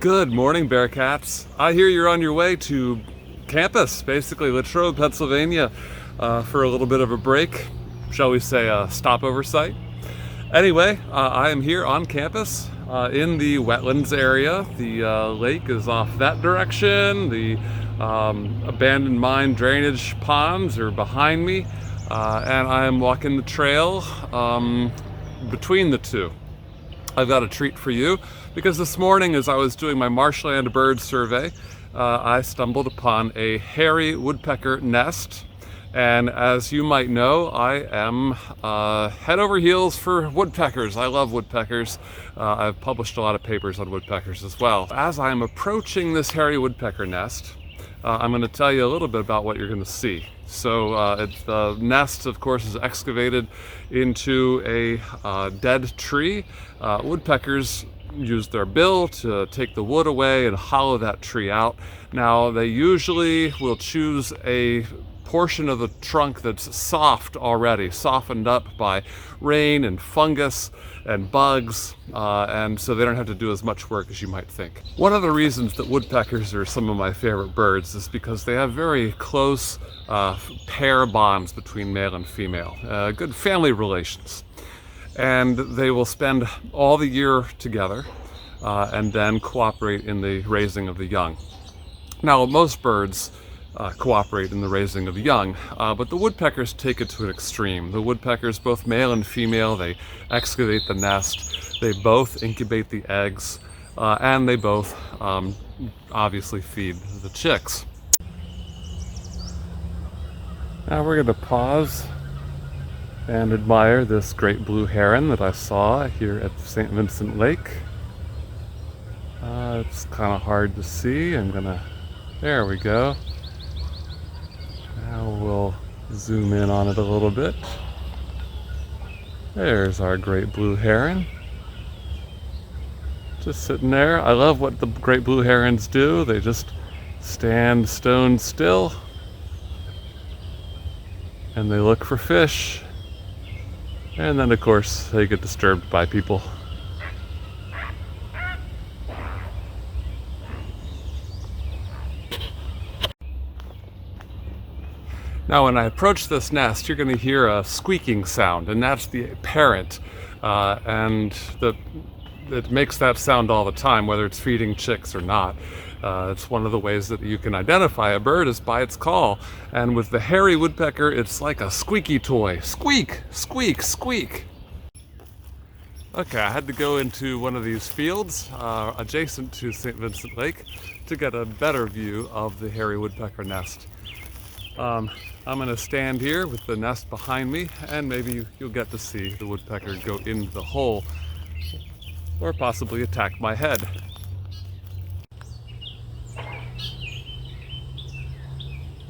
Good morning, Bearcats. I hear you're on your way to campus, basically Latrobe, Pennsylvania, for a little bit of a break. Shall we say a stopover site? Anyway, I am here on campus in the wetlands area. The lake is off that direction. The abandoned mine drainage ponds are behind me, and I am walking the trail between the two. I've got a treat for you because this morning, as I was doing my marshland bird survey, I stumbled upon a hairy woodpecker nest. And as you might know, I am head over heels for woodpeckers. I love woodpeckers. I've published a lot of papers on woodpeckers as well. As I'm approaching this hairy woodpecker nest, I'm going to tell you a little bit about what you're going to see. So the nest, of course, is excavated into a dead tree. Woodpeckers use their bill to take the wood away and hollow that tree out. Now, they usually will choose a portion of the trunk that's soft already, softened up by rain and fungus and bugs, and so they don't have to do as much work as you might think. One of the reasons that woodpeckers are some of my favorite birds is because they have very close pair bonds between male and female, good family relations. And they will spend all the year together and then cooperate in the raising of the young. Now, most birds cooperate in the raising of the young, but the woodpeckers take it to an extreme. The woodpeckers, both male and female, they excavate the nest, they both incubate the eggs, and they both obviously feed the chicks. Now we're going to pause and admire this great blue heron that I saw here at Saint Vincent Lake. It's kind of hard to see. There we go. Now we'll zoom in on it a little bit. There's our great blue heron. Just sitting there. I love what the great blue herons do. They just stand stone still and they look for fish. And then, of course, they get disturbed by people. Now, when I approach this nest, you're going to hear a squeaking sound, and that's the parent. It makes that sound all the time, whether it's feeding chicks or not. It's one of the ways that you can identify a bird is by its call. And with the hairy woodpecker, it's like a squeaky toy. Squeak, squeak, squeak. Okay, I had to go into one of these fields adjacent to Saint Vincent Lake to get a better view of the hairy woodpecker nest. I'm going to stand here with the nest behind me, and maybe you'll get to see the woodpecker go into the hole or possibly attack my head.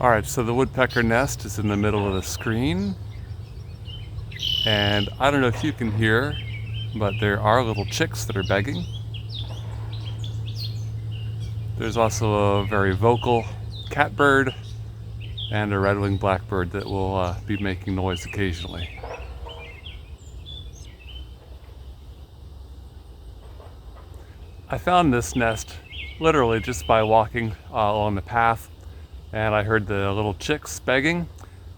Alright, so the woodpecker nest is in the middle of the screen, and I don't know if you can hear, but there are little chicks that are begging. There's also a very vocal catbird and a red-winged blackbird that will be making noise occasionally. I found this nest literally just by walking along the path, and I heard the little chicks begging,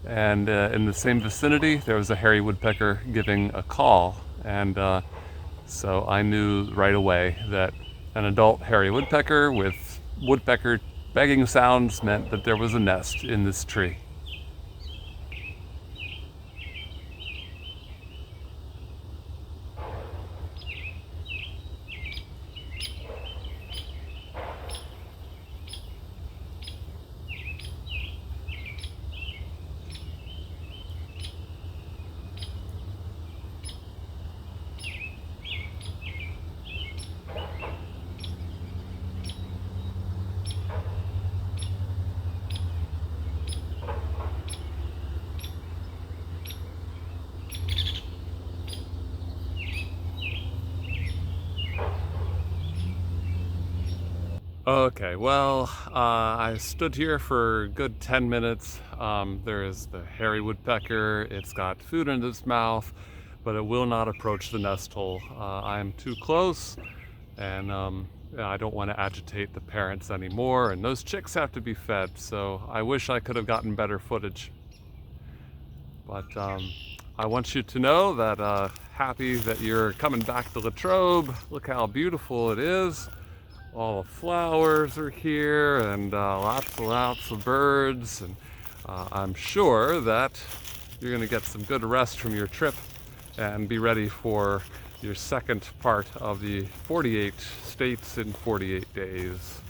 and in the same vicinity there was a hairy woodpecker giving a call, and so I knew right away that an adult hairy woodpecker with woodpecker begging sounds meant that there was a nest in this tree. Okay, well, I stood here for a good 10 minutes. There is the hairy woodpecker. It's got food in its mouth, but it will not approach the nest hole. I'm too close, and I don't want to agitate the parents anymore, and those chicks have to be fed, so I wish I could have gotten better footage. But I want you to know that happy that you're coming back to Latrobe. Look how beautiful it is. All the flowers are here, and lots of birds, and I'm sure that you're going to get some good rest from your trip and be ready for your second part of the 48 states in 48 days.